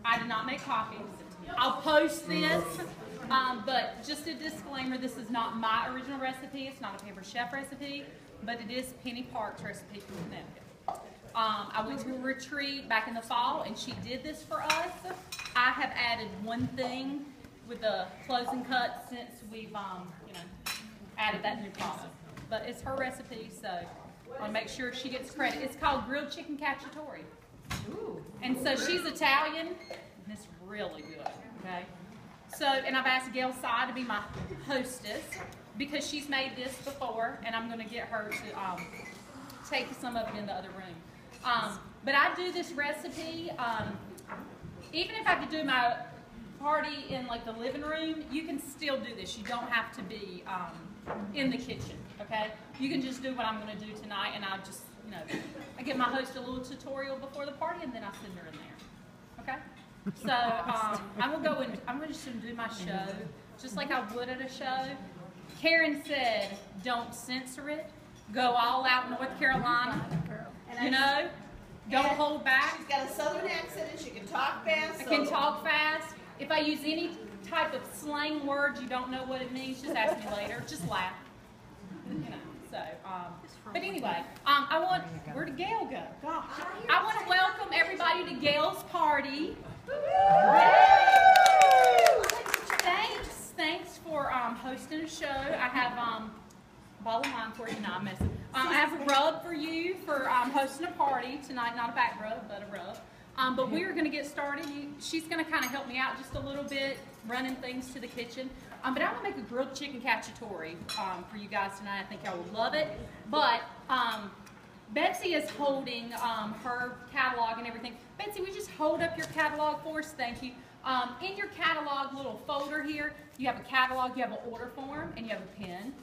I did not make copies. I'll post this, but just a disclaimer, this is not my original recipe. It's not a Paper Chef recipe, but it is Penny Park's recipe from Connecticut. I went to a retreat back in the fall, and she did this for us. I have added one thing with the closing cut since we've added that new process. But it's her recipe, so I want to make sure she gets credit. It's called grilled chicken cacciatore. Ooh. And so she's Italian, and it's really good, okay? So, and I've asked Gail Sy to be my hostess because she's made this before, and I'm going to get her to take some of it in the other room. But I do this recipe, even if I could do my party in like the living room, you can still do this. You don't have to be in the kitchen, okay? You can just do what I'm going to do tonight, and I just, I give my host a little tutorial before the party, and then I send her in there, okay? So I'm just going to do my show just like I would at a show. Karen said, don't censor it. Go all out North Carolina, don't hold back. She's got a southern accent and she can talk fast. I can talk fast. If I use any type of slang words you don't know what it means, just ask me later. Just laugh. But anyway, where did Gail go? Gosh. I want to welcome everybody to Gail's party. Thanks for hosting a show. I have a bottle of wine for you. No, I'm messing. I have a rub for you for hosting a party tonight. Not a back rub, but a rub. But we are going to get started. She's going to kind of help me out just a little bit, running things to the kitchen. But I want to make a grilled chicken cacciatore for you guys tonight. I think y'all will love it. But Betsy is holding her catalog and everything. Betsy, would you just hold up your catalog for us? Thank you. In your catalog little folder here, you have a catalog, you have an order form, and you have a pen.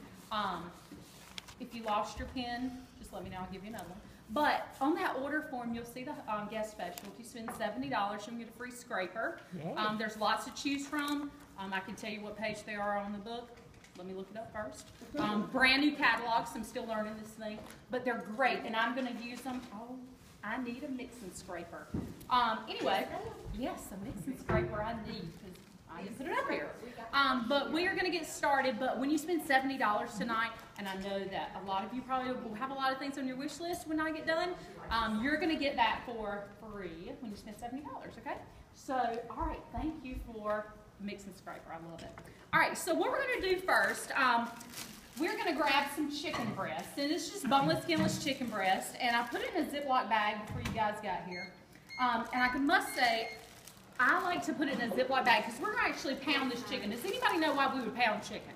If you lost your pen, just let me know. I'll give you another one. But on that order form, you'll see the guest special. If you spend $70, you're going to get a free scraper. There's lots to choose from. I can tell you what page they are on the book. Let me look it up first. Brand new catalogs. I'm still learning this thing. But they're great, and I'm going to use them. Oh, I need a mixing scraper. Anyway, yes, a mixing scraper I need because I didn't put it up here. But we are going to get started. But when you spend $70 tonight, and I know that a lot of you probably will have a lot of things on your wish list when I get done, you're going to get that for free when you spend $70, okay? So, all right, thank you for the mixing scraper. I love it. All right, so what we're going to do first, we're going to grab some chicken breast. And it's just boneless, skinless chicken breast. And I put it in a Ziploc bag before you guys got here. And I must say, I like to put it in a Ziploc bag because we're going to actually pound this chicken. Does anybody know why we would pound chicken?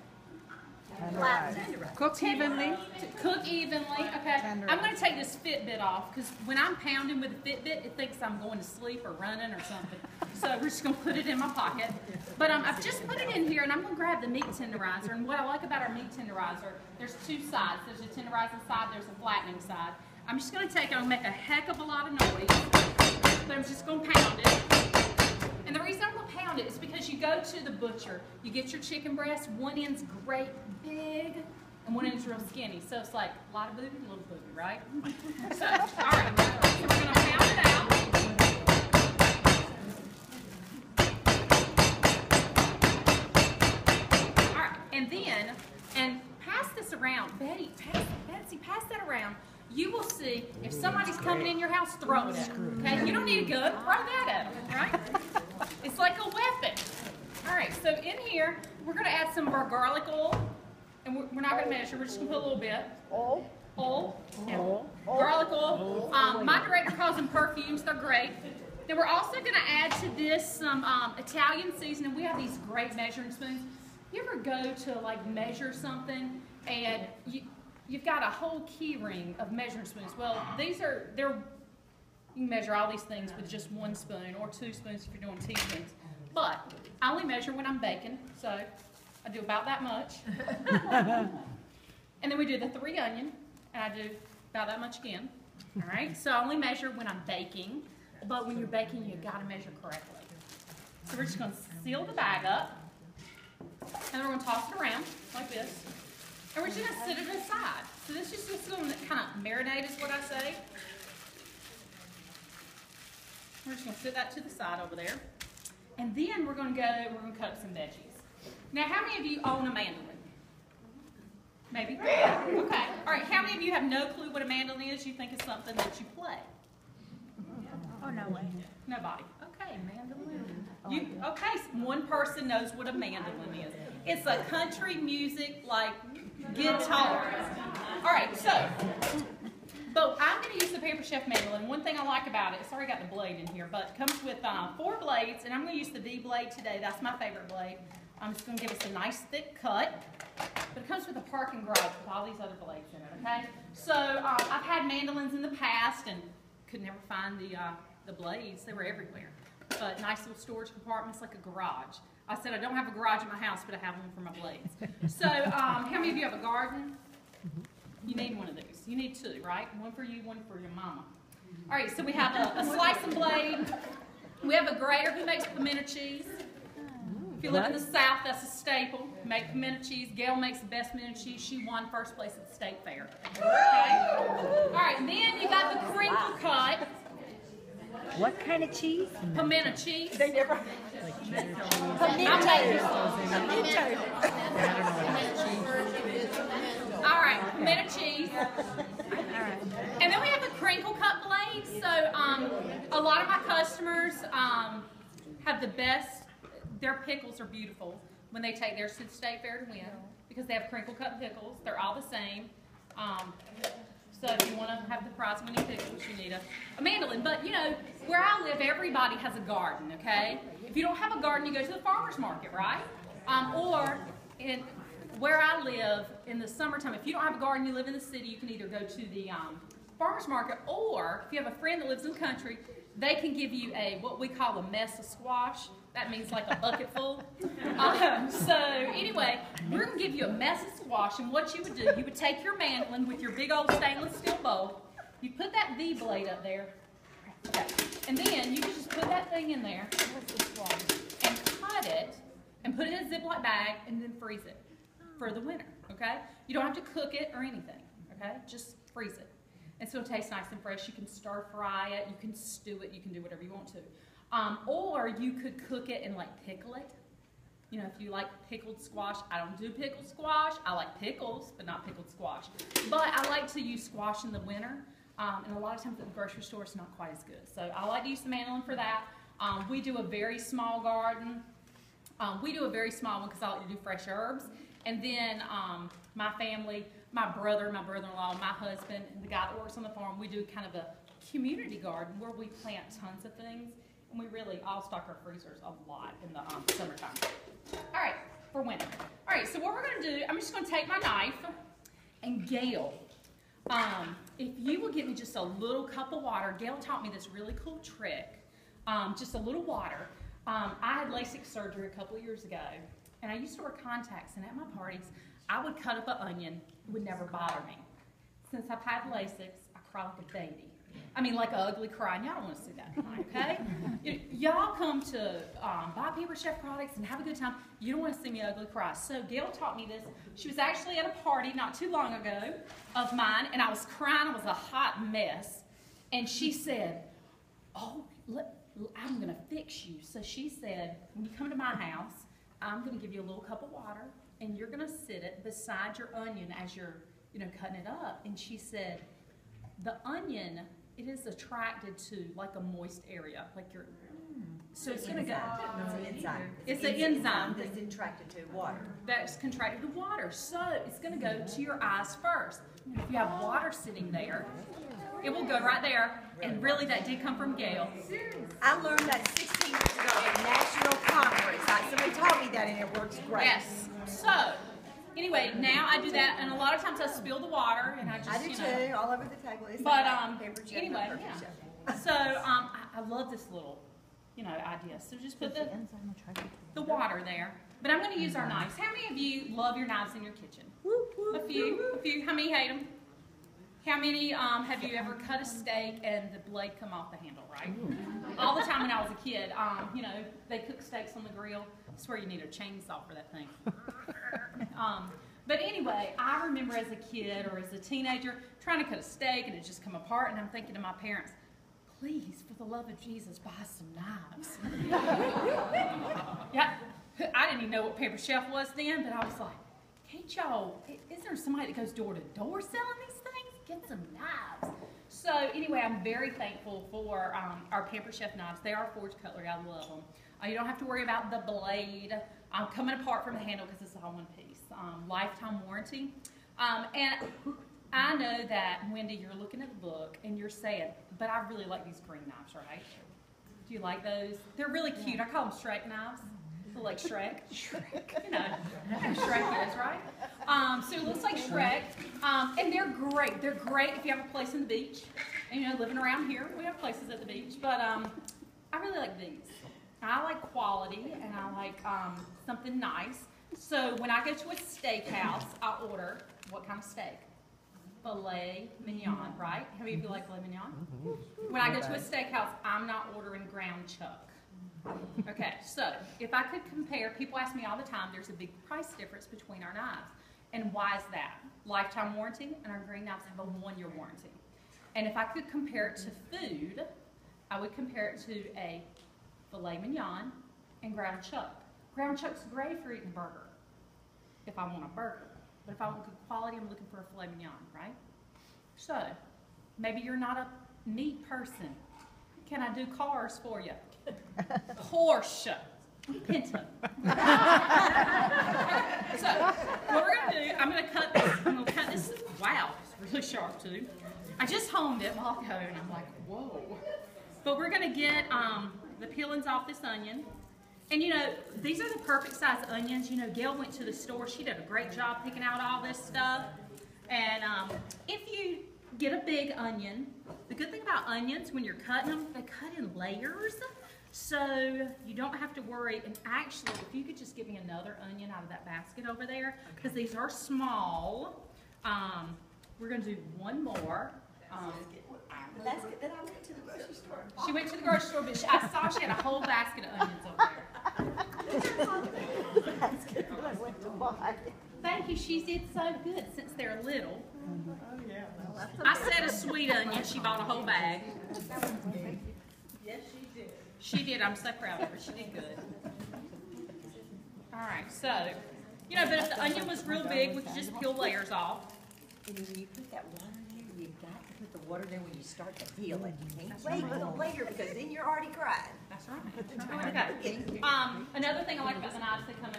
Cook evenly. Cook evenly, okay. I'm going to take this Fitbit off because when I'm pounding with a Fitbit, it thinks I'm going to sleep or running or something. So we're just going to put it in my pocket. But I've just put it in here, and I'm going to grab the meat tenderizer. And what I like about our meat tenderizer, there's two sides. There's a tenderizing side, there's a flattening side. I'm just going to take it, I'm going to make a heck of a lot of noise, but I'm just going to pound it. And the reason I'm going to pound it is because you go to the butcher, you get your chicken breast, one end's great big, and one end's real skinny. So it's like a lot of booty, a little booty, right? So, all right, so we're going to pound it out. All right, and then, pass this around. Betsy, pass that around. You will see if somebody's coming in your house, throw it at them. Okay? You don't need a gun, throw that at them, right? It's like a weapon. All right, so in here, we're going to add some of our garlic oil. And we're not going to measure, we're just going to put a little bit. Oil. Garlic oil. My director calls them perfumes, they're great. Then we're also going to add to this some Italian seasoning. We have these great measuring spoons. You ever go to like measure something and you've got a whole key ring of measuring spoons? Well, you can measure all these things with just one spoon or 2 spoons if you're doing teaspoons. But I only measure when I'm baking, so I do about that much. And then we do the 3 onion, and I do about that much again. All right, so I only measure when I'm baking, but when you're baking, you got to measure correctly. So we're just going to seal the bag up, and we're going to toss it around like this. And we're just going to sit it aside. So this is just going to kind of marinate is what I say. We're just going to sit that to the side over there. And then we're going to cut up some veggies. Now, how many of you own a mandolin? Maybe? Okay. All right, how many of you have no clue what a mandolin is? You think it's something that you play? Oh, no way. Nobody. Okay, mandolin. Okay, so one person knows what a mandolin is. It's a country music, like, guitar. All right, so, but I'm going to use the Paper Chef mandolin. One thing I like about it, it's already got the blade in here, but it comes with 4 blades, and I'm going to use the V blade today. That's my favorite blade. It's going to give us a nice thick cut. But it comes with a parking garage with all these other blades in it, okay? So I've had mandolins in the past and could never find the blades. They were everywhere. But nice little storage compartments like a garage. I said I don't have a garage in my house, but I have one for my blades. So how many of you have a garden? You need one of these. You need 2, right? One for you, one for your mama. All right, so we have a slicing blade. We have a grater who makes pimento cheese. If you live in the South, that's a staple. Make pimento cheese. Gail makes the best pimento cheese. She won first place at the state fair. Okay? All right, then you got the crinkle cut. What kind of cheese? Pimento cheese. They never. All right, pimento cheese. And then we have the crinkle cut blades. So a lot of my customers have the best. Their pickles are beautiful when they take theirs to the state fair to win because they have crinkle cut pickles. They're all the same. So if you want to have the prize winning pickles, you need a mandolin. But you know, where I live, everybody has a garden, okay? If you don't have a garden, you go to the farmer's market, right? Or where I live in the summertime, if you don't have a garden, you live in the city, you can either go to the farmer's market, or if you have a friend that lives in the country, they can give you what we call a mess of squash. That means like a bucket full. So anyway, we're going to give you a mess of squash, and what you would do, you would take your mandolin with your big old stainless steel bowl, you put that V blade up there, okay, and then you can just put that thing in there and cut it and put it in a Ziploc bag and then freeze it for the winter, okay? You don't have to cook it or anything, okay? Just freeze it. It's going to taste nice and fresh. You can stir fry it, you can stew it, you can do whatever you want to. Or you could cook it and like pickle it. You know, if you like pickled squash, I don't do pickled squash. I like pickles, but not pickled squash. But I like to use squash in the winter, and a lot of times at the grocery store it's not quite as good. So I like to use the mandolin for that. We do a very small garden. We do a very small one because I like to do fresh herbs. And then my family, my brother-in-law, my husband, and the guy that works on the farm, we do kind of a community garden where we plant tons of things. And we really all stock our freezers a lot in the summertime. All right, for winter. All right, so what we're going to do, I'm just going to take my knife, and Gail, if you will get me just a little cup of water. Gail taught me this really cool trick, just a little water. I had LASIK surgery a couple of years ago, and I used to wear contacts, and at my parties, I would cut up an onion. It would never bother me. Since I've had LASIK, I cry like a baby. I mean, like an ugly cry, and y'all don't want to see that cry, okay? Y'all come to buy Paper Chef products and have a good time. You don't want to see me ugly cry. So Gail taught me this. She was actually at a party not too long ago of mine, and I was crying. I was a hot mess. And she said, oh, I'm going to fix you. So she said, when you come to my house, I'm going to give you a little cup of water, and you're going to sit it beside your onion as you're, cutting it up. And she said, the onion, it is attracted to like a moist area, like your. So it's going to go. It's an enzyme. It's an enzyme that's attracted to water. That's contracted to water. So it's going to go to your eyes first. If you have water sitting there, it will go right there. And really, that did come from Gail. I learned that 16 years ago at a national conference. Somebody taught me that, and it works great. Yes. So. Anyway, now I do that, and a lot of times I spill the water, and I just, I do too, all over the table. It's but paper chef, anyway, yeah. So I love this little, idea. So just put the water there. But I'm going to use our knives. How many of you love your knives in your kitchen? A few. How many hate them? How many have you ever cut a steak and the blade come off the handle, right? All the time when I was a kid, they cook steaks on the grill. I swear you need a chainsaw for that thing. But anyway, I remember as a kid or as a teenager trying to cut a steak and it just come apart, and I'm thinking to my parents, please, for the love of Jesus, buy some knives. Yeah, I didn't even know what Paper Chef was then, but I was like, can't y'all, is there somebody that goes door to door selling these things? Get some knives. So anyway, I'm very thankful for our Paper Chef knives. They are forged cutlery. I love them. You don't have to worry about the blade coming apart from the handle because it's all one piece. Lifetime warranty. And I know that, Wendy, you're looking at the book and you're saying, but I really like these green knives, right? Do you like those? They're really cute. I call them Shrek knives. They look like Shrek. Shrek. You know how Shrek is, right? So it looks like Shrek. And they're great. They're great if you have a place in the beach. And, you know, living around here, we have places at the beach. But I really like these. I like quality and I like something nice. So when I go to a steakhouse, I order what kind of steak? Filet mignon, right? How many of you like filet mignon? When I go to a steakhouse, I'm not ordering ground chuck. Okay, so if I could compare, people ask me all the time, there's a big price difference between our knives. And why is that? Lifetime warranty, and our green knives have a 1-year warranty. And if I could compare it to food, I would compare it to a filet mignon and ground chuck. Ground chuck's great if you're eating a burger, if I want a burger. But if I want good quality, I'm looking for a filet mignon, right? So, maybe you're not a meat person. Can I do cars for you? Porsche. Pinto. So, what we're going to do, I'm going to cut this. Wow, it's really sharp too. I just honed it a while ago and I'm like, whoa. But we're going to get the peelings off this onion. And you know, these are the perfect size onions. You know, Gail went to the store. She did a great job picking out all this stuff. And if you get a big onion, the good thing about onions, when you're cutting them, they cut in layers. So you don't have to worry. And actually, if you could just give me another onion out of that basket over there, because these are small. We're going to do one more. The basket that I went to the grocery store. She went to the grocery store, but I saw she had a whole basket of onions over there. Thank you. She did so good since they're little. I said a sweet onion. She bought a whole bag. Yes, she did. She did. I'm so proud of her. She did good. All right. So, you know, but if the onion was real big, we could just peel layers off. And when you put that water in, you got to put the water there when you start to peel it. You can't wait until later because then you're already crying. That's right. Okay. Another thing I like about the knives, they come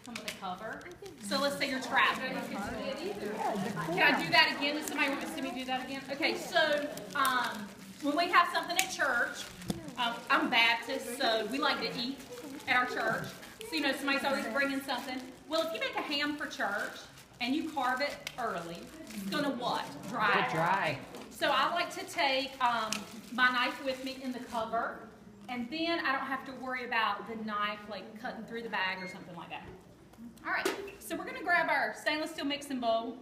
with a cover. So let's say you're trapped. Can I do that again? Does somebody want to see me do that again? Okay, so when we have something at church, I'm Baptist, so we like to eat at our church. So, you know, somebody's always bringing something. Well, if you make a ham for church and you carve it early, it's going to what? Dry. Dry. So I like to take my knife with me in the cover, and then I don't have to worry about the knife like cutting through the bag or something like that. All right, so we're going to grab our stainless steel mixing bowl.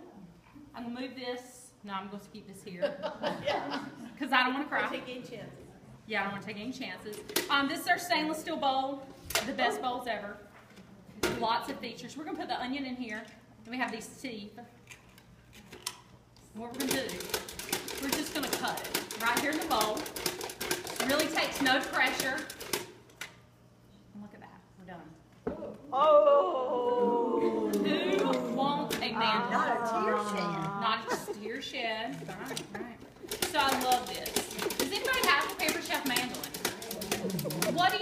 I'm going to move this. No, I'm going to keep this here because I don't want to cry. Take any chances. Yeah, I don't want to take any chances. This is our stainless steel bowl, the best bowls ever. Lots of features. We're going to put the onion in here. Then we have these teeth. What we're going to do, we're just going to cut it right here in the bowl. It really takes no pressure. And look at that. We're done. Oh! Who wants a mandolin? Not a tear shed. Not a tear shed. Right. So I love this. Does anybody have a Paper Chef mandolin? What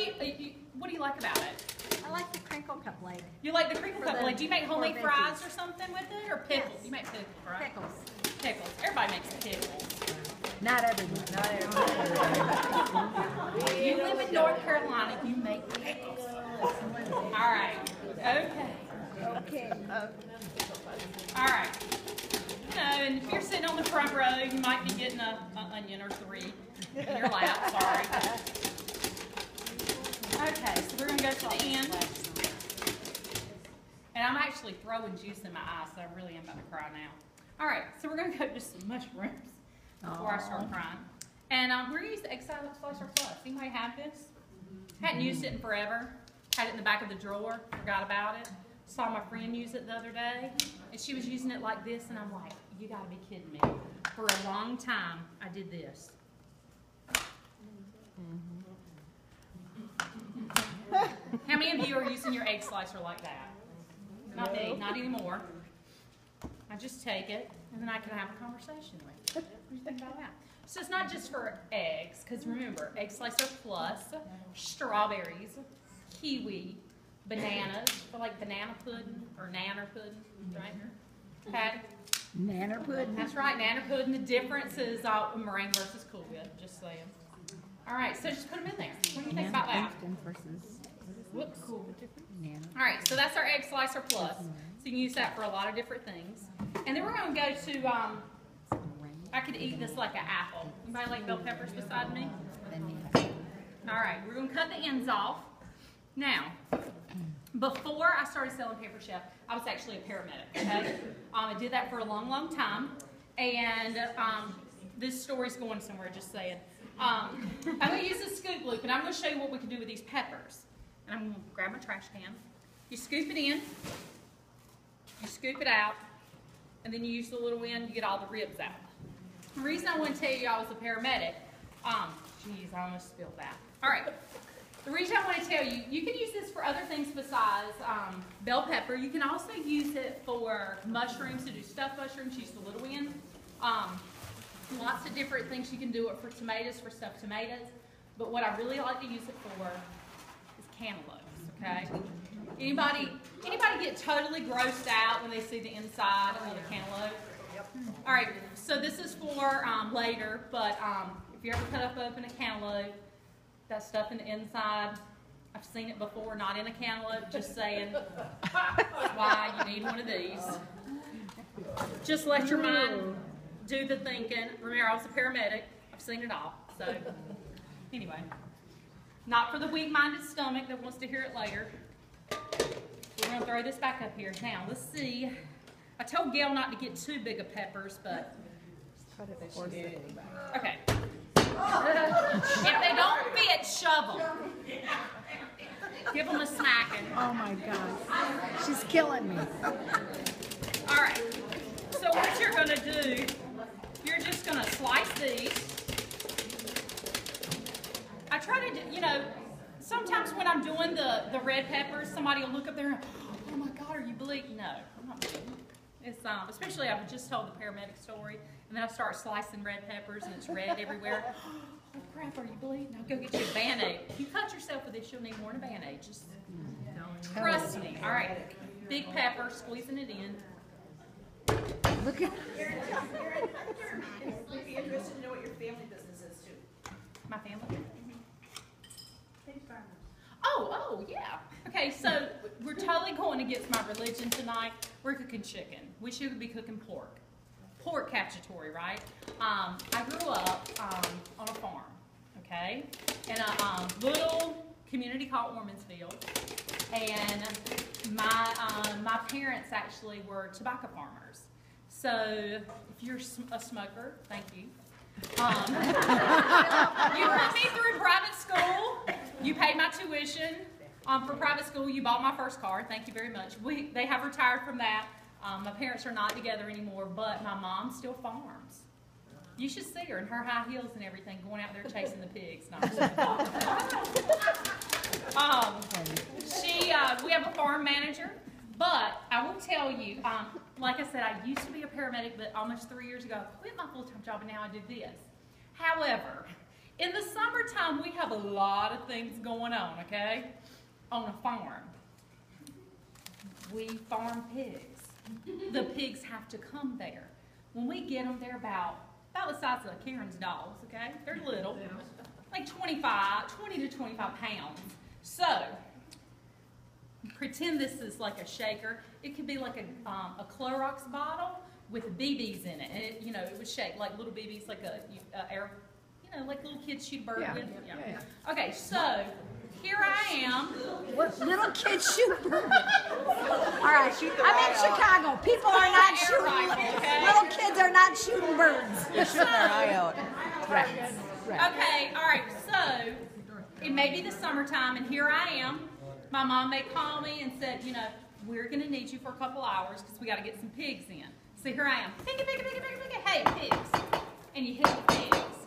do you like about it? I like the crinkle cut blade. You like the crinkle cut blade? Do you make homemade fries or something with it, or pickles? Yes. You make pickles, right? Pickles. Pickles. Everybody makes pickles. Not everyone. Not everyone. You live in North Carolina, you make pickles. All right. Okay. Okay. All right. You know, and if you're sitting on the front row, you might be getting an onion or 3 in your lap. Sorry. Okay, so we're going to go to the end. And I'm actually throwing juice in my eyes, so I really am about to cry now. All right, so we're going to go to some mushrooms before I start crying. And we're going to use the egg slicer plus. Anybody have this? Hadn't used it in forever. Had it in the back of the drawer. Forgot about it. Saw my friend use it the other day. And she was using it like this, and I'm like, you got to be kidding me. For a long time, I did this. How many of you are using your egg slicer like that? Not me, not anymore. I just take it, and then I can have a conversation with you. What do you think about that? So it's not just for eggs, because remember, egg slicer plus strawberries, kiwi, bananas, for like banana pudding or nanner pudding, right? Patty? Nanner pudding. That's right, nanner pudding. The difference is meringue versus cool whip, just saying. All right, so just put them in there. What do you think about that? Versus Whoops. Cool. Nanner. All right, so that's our egg slicer plus. So you can use that for a lot of different things. And then we're going to go to, I could eat this like an apple. Anybody like bell peppers beside me? All right, we're going to cut the ends off. Now, before I started selling Paper Chef, I was actually a paramedic, okay? I did that for a long, long time. And this story's going somewhere, just saying. I'm going to use a scoop loop, and I'm going to show you what we can do with these peppers. And I'm going to grab my trash can. You scoop it in, you scoop it out, and then you use the little end, you get all the ribs out. The reason I want to tell you I was a paramedic, geez, I almost spilled that. All right. The reason I want to tell you, you can use this for other things besides bell pepper. You can also use it for mushrooms, to do stuffed mushrooms, use the little end. Lots of different things you can do it for tomatoes, for stuffed tomatoes. But what I really like to use it for is cantaloupes, okay? Anybody get totally grossed out when they see the inside of the cantaloupe? All right, so this is for later, but if you ever cut up open a cantaloupe, that stuff in the inside, I've seen it before, not in a cantaloupe, just saying why you need one of these. Just let your mind do the thinking. Remember, I was a paramedic. I've seen it all. So, anyway, not for the weak-minded stomach that wants to hear it later. We're going to throw this back up here. Now, let's see. I told Gail not to get too big of peppers, but okay. If they don't fit, shove them. Give them a smacking. Oh my God. She's killing me. All right. So what you're going to do, you're just going to slice these. I try to do, you know, sometimes when I'm doing the red peppers, somebody will look up there and, oh my God, are you bleeding? No, I'm not bleeding. It's, especially I've just told the paramedic story, and then I start slicing red peppers, and it's red everywhere. Oh crap, are you bleeding? I'll go get you a Band-Aid. If you cut yourself with this, you'll need more than a Band-Aid. Just trust me. All right, big pepper, squeezing it in. Look at We'd be interested to know what your family business is too. My family? Oh, yeah. Okay, so we're totally going against my religion tonight. We're cooking chicken. We should be cooking pork. Pork cacciatore, right? I grew up on a farm, okay? In a little community called Ormansfield. And my parents actually were tobacco farmers. So if you're a smoker, thank you. You put me through private school. You paid my tuition for private school. You bought my first car. Thank you very much. They have retired from that. My parents are not together anymore, but my mom still farms. You should see her in her high heels and everything, going out there chasing the pigs. No, we have a farm manager, but I will tell you, like I said, I used to be a paramedic, but almost 3 years ago, I quit my full-time job, and now I do this. However, in the summertime, we have a lot of things going on, okay? On a farm. We farm pigs. The pigs have to come there. When we get them, they're about the size of Karen's dogs, okay? They're little, like 20 to 25 pounds. So, pretend this is like a shaker. It could be like a Clorox bottle with BBs in it, and it would shake like little BBs, like air, like little kids shoot birds with. Yeah. Okay, so here I am. what little kids shoot birds. All right, I'm in Chicago. People are not shooting. Little kids are not shooting birds. They're shooting their eye out. Right. Okay, all right, so it may be the summertime, and here I am. My mom may call me and said, we're going to need you for a couple hours because we got to get some pigs in. So here I am. Piggy, piggy, piggy, piggy, piggy. Hey, pigs. And you hit the pigs.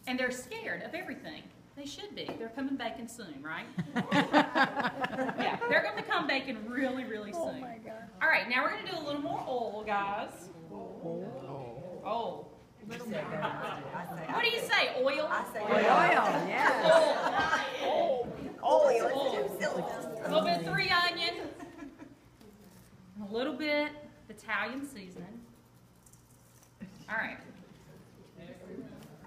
And they're scared of everything. They should be. They're coming baking soon, right? Yeah, they're going to come baking really, really soon. Oh my God. All right, now we're going to do a little more oil, guys. Oh. What do you say? Oil? I say Oil, yeah. Oil. oil. A little bit of 3 onions. A little bit of Italian seasoning. All right.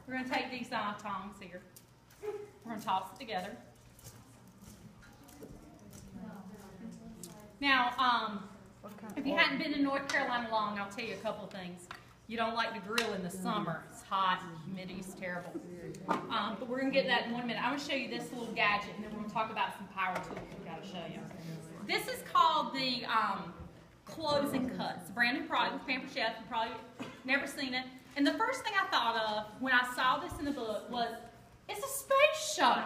We're going to take these tongs here. We're going to toss it together. Now, if you hadn't been in North Carolina long, I'll tell you a couple of things. You don't like to grill in the summer. It's hot, humidity's terrible. But we're going to get that in 1 minute. I'm going to show you this little gadget, and then we're going to talk about some power tools we've got to show you. This is called the closing cut. It's a brand new product with Pampered Chef. You've probably never seen it. And the first thing I thought of when I saw this in the book was, it's a space shuttle.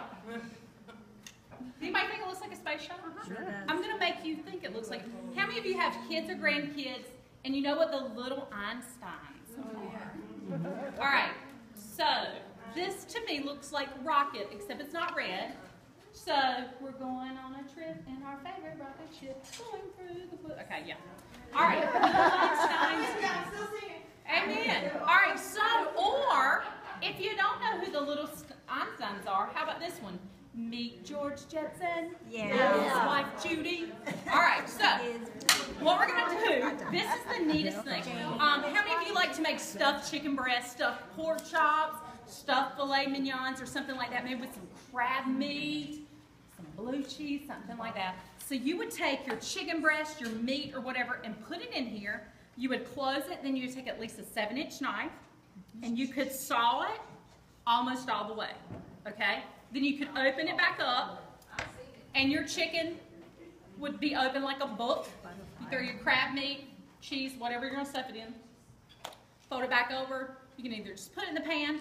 Anybody think it looks like a space shuttle? Sure does. I'm going to make you think it looks like. How many of you have kids or grandkids and you know what the little Einsteins are? All right. So this to me looks like rocket, except it's not red. So we're going on a trip in our favorite rocket ship, going through the book. Okay, yeah. All right. Little Einsteins. Amen. All right. So, or if you don't know who the little Einsteins are, how about this one? Meet George Jetson. Yeah. His wife Judy. All right. So, what we're gonna do? This is the neatest thing. How many of you like to make stuffed chicken breast, stuffed pork chops, stuffed filet mignons, or something like that? Maybe with some crab meat, some blue cheese, something like that. So you would take your chicken breast, your meat, or whatever, and put it in here. You would close it, then you would take at least a 7-inch knife, and you could saw it almost all the way, okay? Then you could open it back up, and your chicken would be open like a book. You throw your crab meat, cheese, whatever you're going to stuff it in. Fold it back over. You can either just put it in the pan.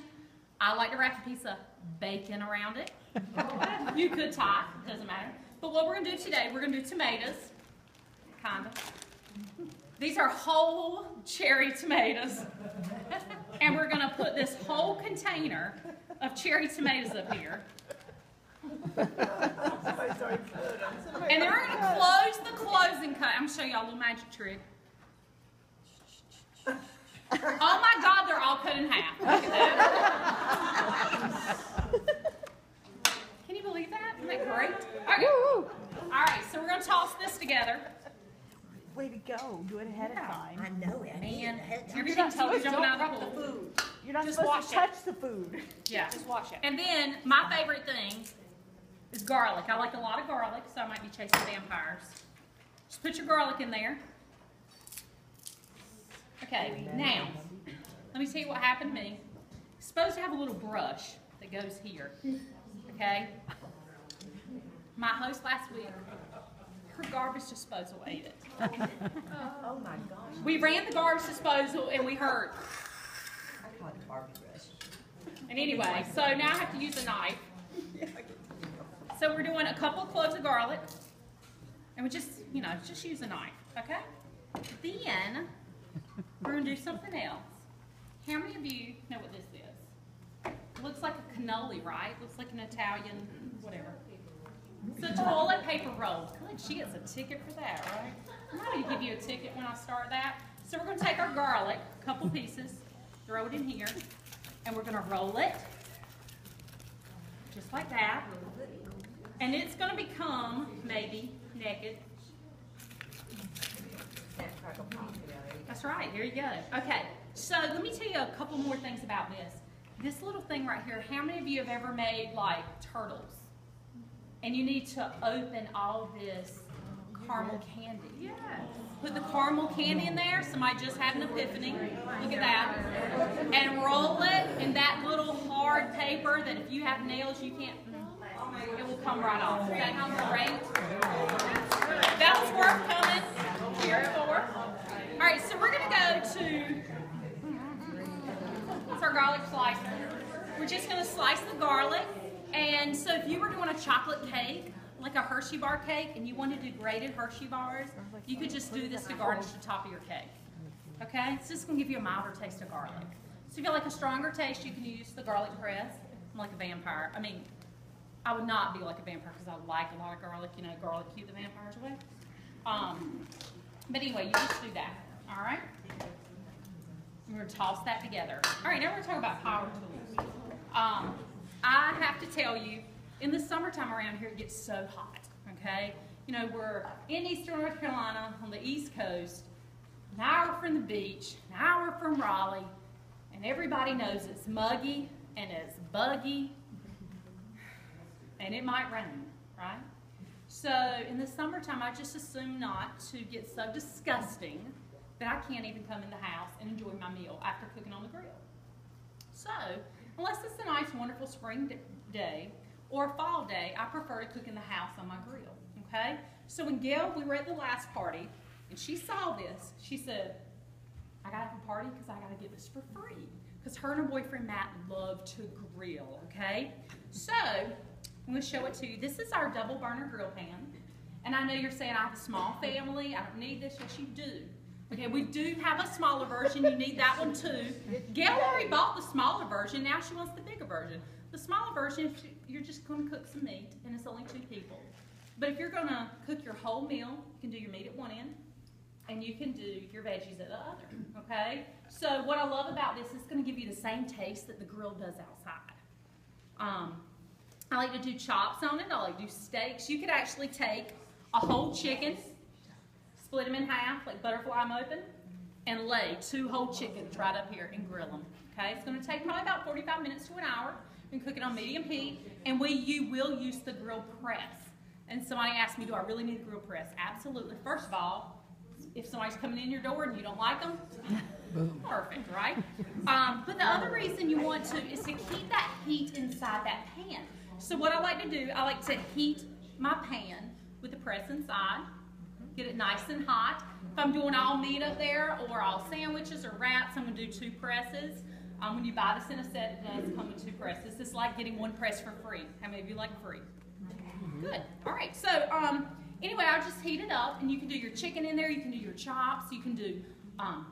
I like to wrap a piece of bacon around it. You could tie, doesn't matter. But what we're going to do today, we're going to do tomatoes, kind of. These are whole cherry tomatoes. And we're going to put this whole container of cherry tomatoes up here. And then we're going to close the closing cut. I'm going to show y'all a little magic trick. Oh my God, they're all cut in half. Look at that. Can you believe that? Isn't that great? Okay. All right, so we're going to toss this together. Way to go. Do it ahead of time. I know it. Man, You're everything not tells you supposed jumping to out of the pool. food. You're not Just supposed wash to it. touch the food. Yeah. Just wash it. And then my favorite thing is garlic. I like a lot of garlic, so I might be chasing vampires. Just put your garlic in there. Okay, now, let me tell you what happened to me. It's supposed to have a little brush that goes here, okay? My host last week, her garbage disposal ate it. Oh my gosh. We ran the garbage disposal and we heard. I call it Barbie brush. And anyway, so now I have to use a knife. So we're doing a couple of cloves of garlic. And we just, just use a knife, okay? Then, we're going to do something else. How many of you know what this is? It looks like a cannoli, right? Looks like an Italian, whatever. It's a toilet paper roll. Good, she gets a ticket for that, right? I'm not going to give you a ticket when I start that. So we're going to take our garlic, a couple pieces, throw it in here, and we're going to roll it, just like that. And it's going to become, maybe, naked. That's right, here you go. Okay, so let me tell you a couple more things about this. This little thing right here, how many of you have ever made, like, turtles? And you need to open all this caramel candy. Yes. Put the caramel candy in there. Somebody just had an epiphany. Look at that. And roll it in that little hard paper that if you have nails, you can't, it will come right off. Okay, great. That was worth coming here for. All right, so we're going to go to, it's our garlic slicer. We're just going to slice the garlic. And so if you were doing a chocolate cake, like a Hershey bar cake, and you wanted to do grated Hershey bars, you could just do this to garnish the top of your cake. Okay? It's just going to give you a milder taste of garlic. So if you like a stronger taste, you can use the garlic press. I'm like a vampire. I mean, I would not be like a vampire because I like a lot of garlic, you know, garlic keep the vampires away. But anyway, you just do that, all right? We're going to toss that together. All right, now we're going to talk about power tools. I have to tell you, in the summertime around here, it gets so hot, okay? You know, we're in eastern North Carolina on the East Coast, an hour from the beach, an hour from Raleigh, and everybody knows it's muggy and it's buggy, and it might rain, right? So in the summertime, I just assume not to get so disgusting that I can't even come in the house and enjoy my meal after cooking on the grill. So, unless it's a nice, wonderful spring day or a fall day, I prefer to cook in the house on my grill, okay? So when Gail, we were at the last party, and she saw this, she said, I gotta have a party because I gotta get this for free. Because her and her boyfriend Matt love to grill, okay? So, I'm gonna show it to you. This is our double burner grill pan. And I know you're saying I have a small family, I don't need this. Yes, you do. Okay, we do have a smaller version. You need that one too. Gail already bought the smaller version. Now she wants the bigger version. The smaller version, you're just going to cook some meat, and it's only 2 people. But if you're going to cook your whole meal, you can do your meat at one end, and you can do your veggies at the other. Okay? So what I love about this is it's going to give you the same taste that the grill does outside. I like to do chops on it. I like to do steaks. You could actually take a whole chicken, split them in half, like butterfly them open, and lay 2 whole chickens right up here and grill them. Okay, it's going to take probably about 45 minutes to an hour. You can cook it on medium heat, and you will use the grill press. And somebody asked me, do I really need a grill press? Absolutely. First of all, if somebody's coming in your door and you don't like them, perfect, right? But the other reason you want to is to keep that heat inside that pan. So what I like to do, I like to heat my pan with the press inside. Get it nice and hot. If I'm doing all meat up there or all sandwiches or wraps, I'm going to do 2 presses. When you buy this in a set, it does come with 2 presses. It's like getting 1 press for free. How many of you like free? Good. All right. So anyway, I'll just heat it up, and you can do your chicken in there. You can do your chops. You can do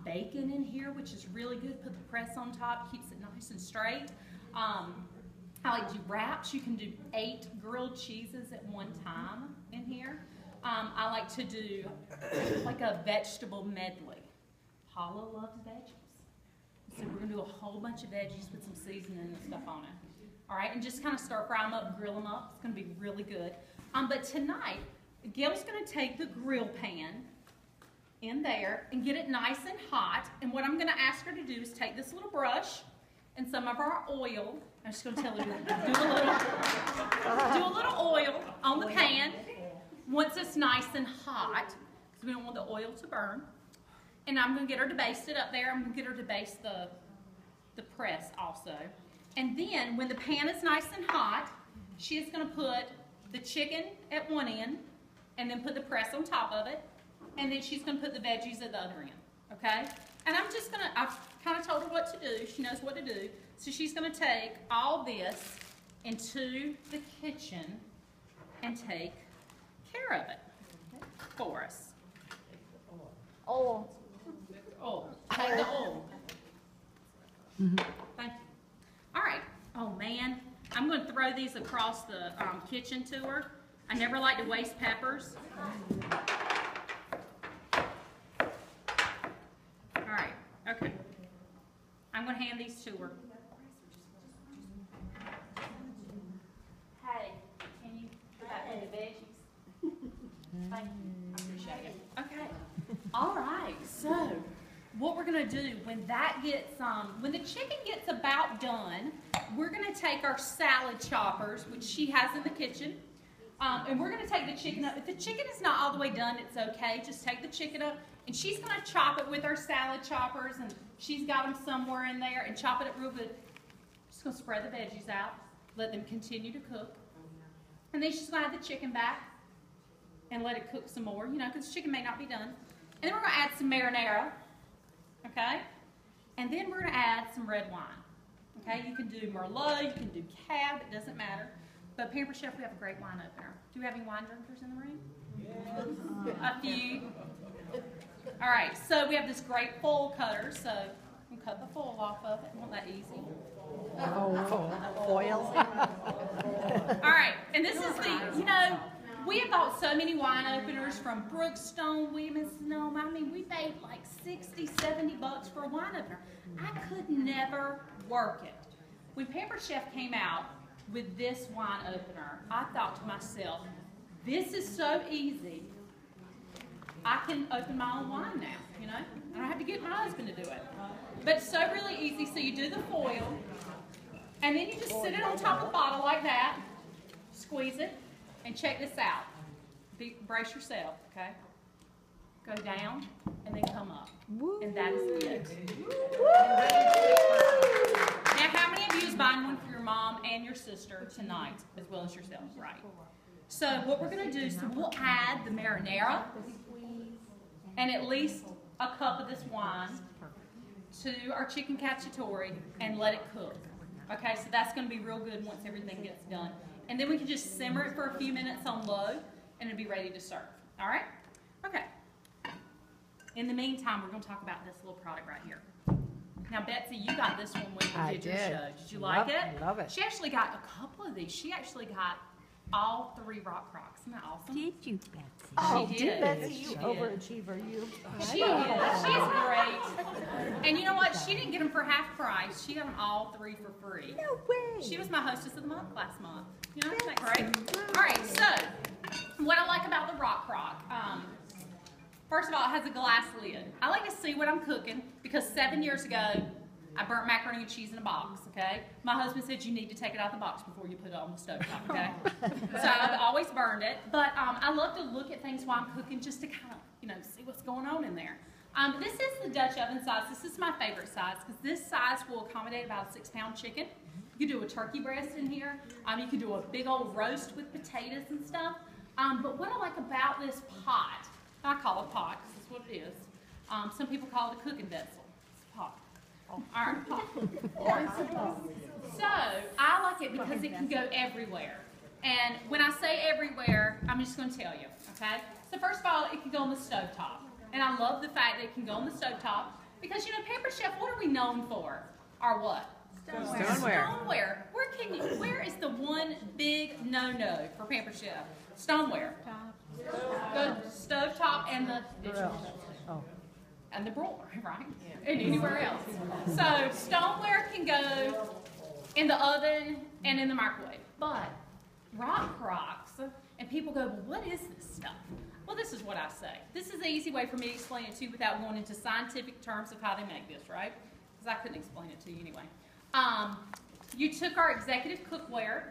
bacon in here, which is really good. Put the press on top. Keeps it nice and straight. I like to do wraps. You can do 8 grilled cheeses at one time in here. I like to do like a vegetable medley. Paula loves veggies. So we're going to do a whole bunch of veggies with some seasoning and stuff on it. All right, and just kind of stir fry them up, grill them up. It's going to be really good. But tonight, Gail's going to take the grill pan in there and get it nice and hot. And what I'm going to ask her to do is take this little brush and some of our oil. I'm just going to tell her to do a little oil on the pan once it's nice and hot, because we don't want the oil to burn. And I'm going to get her to baste it up there. I'm going to get her to baste the press also. And then when the pan is nice and hot, she is going to put the chicken at one end and then put the press on top of it. And then she's going to put the veggies at the other end. Okay? And I'm just going to, I've kind of told her what to do. She knows what to do. So she's going to take all this into the kitchen and take care of it for us. Oh. Oh, take the oil. Thank you. All right. Oh, man. I'm going to throw these across the kitchen to her. I never like to waste peppers. All right. Okay. I'm going to hand these to her. Hey, can you put that in the veggies? Thank you. I appreciate it. Okay. All right. So, what we're going to do when that gets, when the chicken gets about done, we're going to take our salad choppers, which she has in the kitchen, and we're going to take the chicken up. If the chicken is not all the way done, it's okay. Just take the chicken up, and she's going to chop it with our salad choppers, and she's got them somewhere in there, and chop it up real good. Just going to spread the veggies out, let them continue to cook, and then she's going to add the chicken back and let it cook some more, you know, because the chicken may not be done. And then we're going to add some marinara. Okay? And then we're going to add some red wine. Okay? You can do Merlot, you can do Cab, it doesn't matter. But Pamper Chef, we have a great wine opener. Do we have any wine drinkers in the room? Yeah. A few. All right, so we have this great foil cutter, so we can cut the foil off of it. I want that easy. Foil. All right, and this is we have bought so many wine openers from Brookstone, Williams-Sonoma. I mean, we paid like $60, $70 for a wine opener. I could never work it. When Pampered Chef came out with this wine opener, I thought to myself, this is so easy. I can open my own wine now, you know? I don't have to get my husband to do it. But it's so really easy. So you do the foil, and then you just sit it on top of the bottle like that, squeeze it, and check this out. Brace yourself, okay? Go down, and then come up. And that is it. Now, how many of you is buying one for your mom and your sister tonight, as well as yourself? Right. So what we're going to do is we'll add the marinara and at least a cup of this wine to our chicken cacciatore and let it cook. Okay, so that's going to be real good once everything gets done. And then we can just simmer it for a few minutes on low, and it'll be ready to serve. All right? Okay. In the meantime, we're going to talk about this little product right here. Now, Betsy, you got this one when you did your show. Did you like it? Love it. She actually got a couple of these. She actually got all 3 Rock Crocs. Isn't that awesome? Did you, Betsy? Oh, She did. Betsy, She you did. overachiever, you. She is. She's great. And you know what? She didn't get them for half price. She got them all 3 for free. No way. She was my hostess of the month last month. You know, isn't that great? All right, so what I like about the Rock Crock, first of all, it has a glass lid. I like to see what I'm cooking because 7 years ago, I burnt macaroni and cheese in a box, okay? My husband said you need to take it out of the box before you put it on the stove top, okay? So I've always burned it, but I love to look at things while I'm cooking just to kind of, see what's going on in there. This is the Dutch oven size. This is my favorite size because this size will accommodate about a 6-pound chicken. You can do a turkey breast in here. You can do a big old roast with potatoes and stuff. But what I like about this pot, I call it pot because that's what it is. Some people call it a cooking vessel. It's a pot. All right, pot. So I like it because it can go everywhere. And when I say everywhere, I'm just going to tell you, okay? So first of all, it can go on the stovetop. And I love the fact that it can go on the stovetop because, Pampered Chef, what are we known for? Our what? Stoneware. Where is the one big no-no for Pampered Chef? Stoneware. The stovetop and the dishwasher. Oh. And the broiler, right? And anywhere else. So stoneware can go in the oven and in the microwave. But Rock Crocs, and people go, well, what is this stuff? Well, this is what I say. This is the easy way for me to explain it to you without going into scientific terms of how they make this, right? Because I couldn't explain it to you anyway. You took our executive cookware,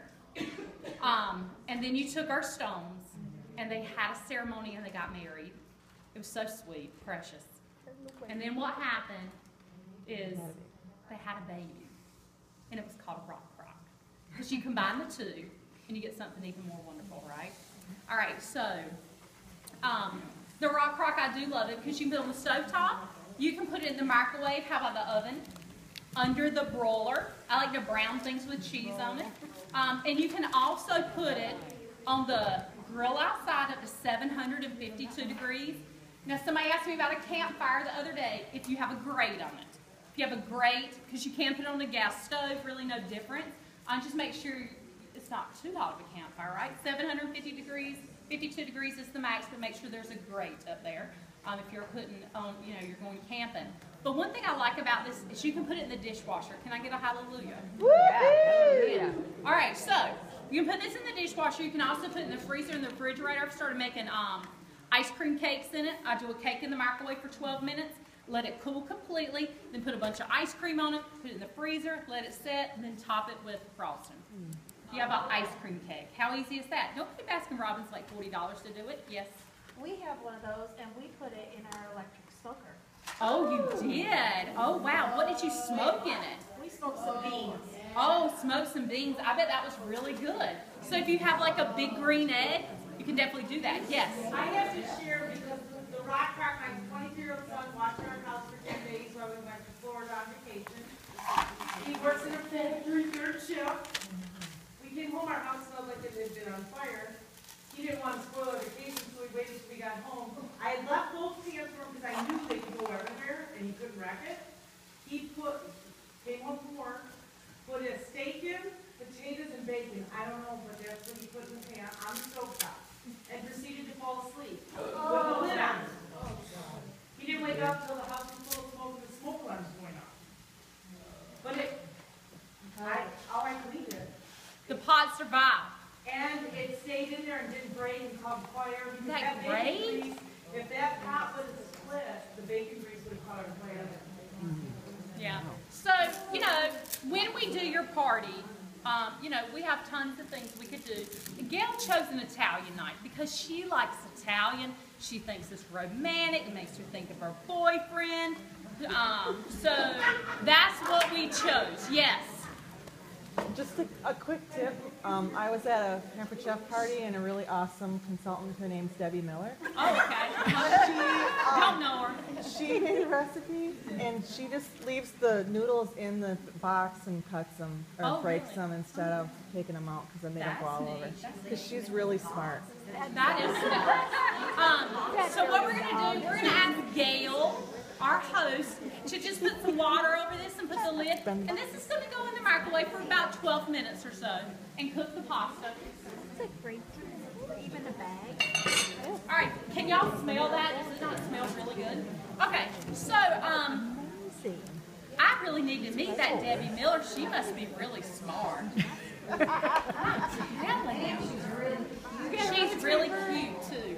and then you took our stones, and they had a ceremony and they got married. It was so sweet, precious. And then what happened is they had a baby, and it was called a Rock Crock. Because you combine the two, and you get something even more wonderful, right? All right, so the Rock Crock, I do love it because you can put it on the stovetop. You can put it in the microwave. How about the oven? Under the broiler. I like to brown things with cheese on it. And you can also put it on the grill outside up to 752 degrees. Now, somebody asked me about a campfire the other day, if you have a grate on it. If you have a grate, because you can put it on a gas stove, really no difference. Just make sure it's not too hot of a campfire, right? 750 degrees, 52 degrees is the max, but make sure there's a grate up there. If you're putting on, you're going camping. But one thing I like about this is you can put it in the dishwasher. Can I get a hallelujah? Yeah. All right, so you can put this in the dishwasher. You can also put it in the freezer and the refrigerator. I've started making ice cream cakes in it. I do a cake in the microwave for 12 minutes, let it cool completely, then put a bunch of ice cream on it, put it in the freezer, let it set, and then top it with frosting. You have an ice cream cake. How easy is that? Don't pay Baskin-Robbins like $40 to do it. Yes? We have one of those, and we put it in our electric smoker. Oh, you did? Oh, wow. What did you smoke in it? We smoked some beans. Oh, smoked some beans. I bet that was really good. So if you have like a big green egg, you can definitely do that. Yes? I have to share because the Rock Crock, my 22-year-old son watched our house for 10 days while we went to Florida on vacation. He works in a factory, third shift. We came home, our house smelled like it had been on fire. He didn't want to spoil our vacation, so we waited till we got home. I had left both cans for him because I knew they could go everywhere and he couldn't wreck it. He came home from work, put there and didn't braid and caught fire. Because That bacon braid? grease, if that pot would have split, the bacon grease would have caught on fire. Yeah. So, you know, when we do your party, you know, we have tons of things we could do. Gail chose an Italian night because she likes Italian. She thinks it's romantic. It makes her think of her boyfriend. So that's what we chose. Yes. Just a quick tip. I was at a Pamper Chef party and a really awesome consultant. Her name's Debbie Miller. Oh, okay. Don't know her. She made a recipe and she just leaves the noodles in the box and cuts them or Oh, breaks really? them instead of taking them out because then they don't go all over. That's neat. Because she's really smart. That is smart. So what we're going to do, we're going to ask Gail, our host, to just put some water over this and put the lid. And this is going to go in the microwave for about 12 minutes or so and cook the pasta. It's like grape juice, even a bag. All right, can y'all smell that? Does it not smell really good? Okay, so Amazing. I really need to meet that Debbie Miller. She must be really smart. I'm telling you. She's really cute too.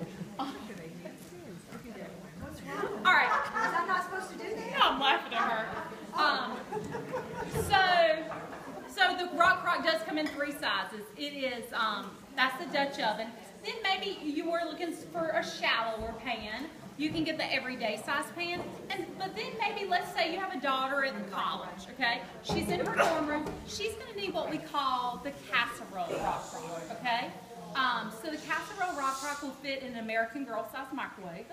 All right. Was I not supposed to do that? No, I'm laughing at her. So the rock crock does come in 3 sizes. It is, that's the Dutch oven. Then maybe you were looking for a shallower pan. You can get the everyday size pan. But then maybe, let's say you have a daughter in college, okay? She's in her dorm room. She's going to need what we call the casserole rock crock, okay? So the casserole rock crock will fit in an American Girl size microwave.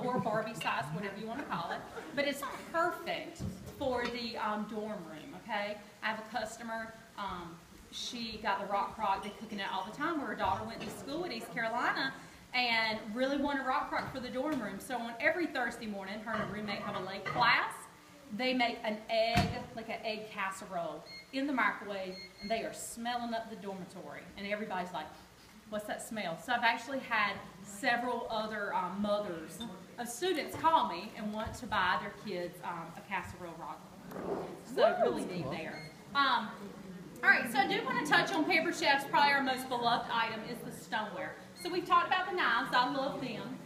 Or Barbie size, whatever you want to call it. But it's perfect for the dorm room, okay? I have a customer, she got the rock crock, they're cooking it all the time, where her daughter went to school at East Carolina and really wanted rock crock for the dorm room. So on every Thursday morning, her and her roommate have a late class. They make an egg, like an egg casserole in the microwave, and they are smelling up the dormitory. And everybody's like, what's that smell? So I've actually had several other mothers of students call me and want to buy their kids a casserole rock. So really neat there. All right, so I do want to touch on Pamper Chef's, probably our most beloved item is the stoneware. So we've talked about the knives. I love them.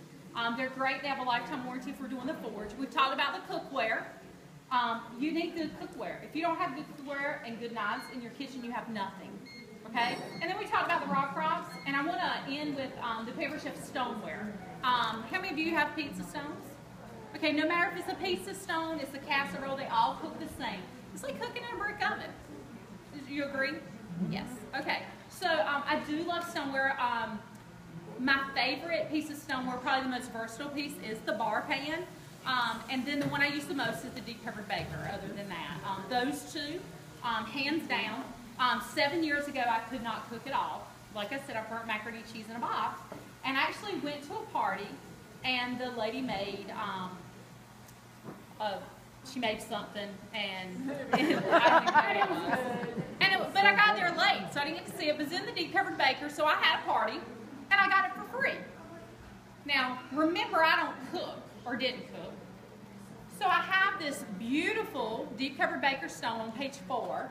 They're great. They have a lifetime warranty for doing the forge. We've talked about the cookware. You need good cookware. If you don't have good cookware and good knives in your kitchen, you have nothing. Okay? And then we talked about the rock crocks, and I want to end with the Pamper Chef stoneware. How many of you have pizza stones? Okay, no matter if it's a pizza stone, it's a casserole, they all cook the same. It's like cooking in a brick oven. Do you agree? Yes. Okay. So I do love stoneware. My favorite piece of stoneware, probably the most versatile piece, is the bar pan. And then the one I use the most is the deep covered baker, other than that. Those two, hands down. 7 years ago, I could not cook at all. Like I said, I burnt macaroni and cheese in a box. And I actually went to a party, and the lady made, she made something, and I don't even know what it was. But I got there late, so I didn't get to see it. It was in the deep covered baker, so I had a party, and I got it for free. Now, remember, I don't cook, or didn't cook. So I have this beautiful deep covered baker stone on page 4,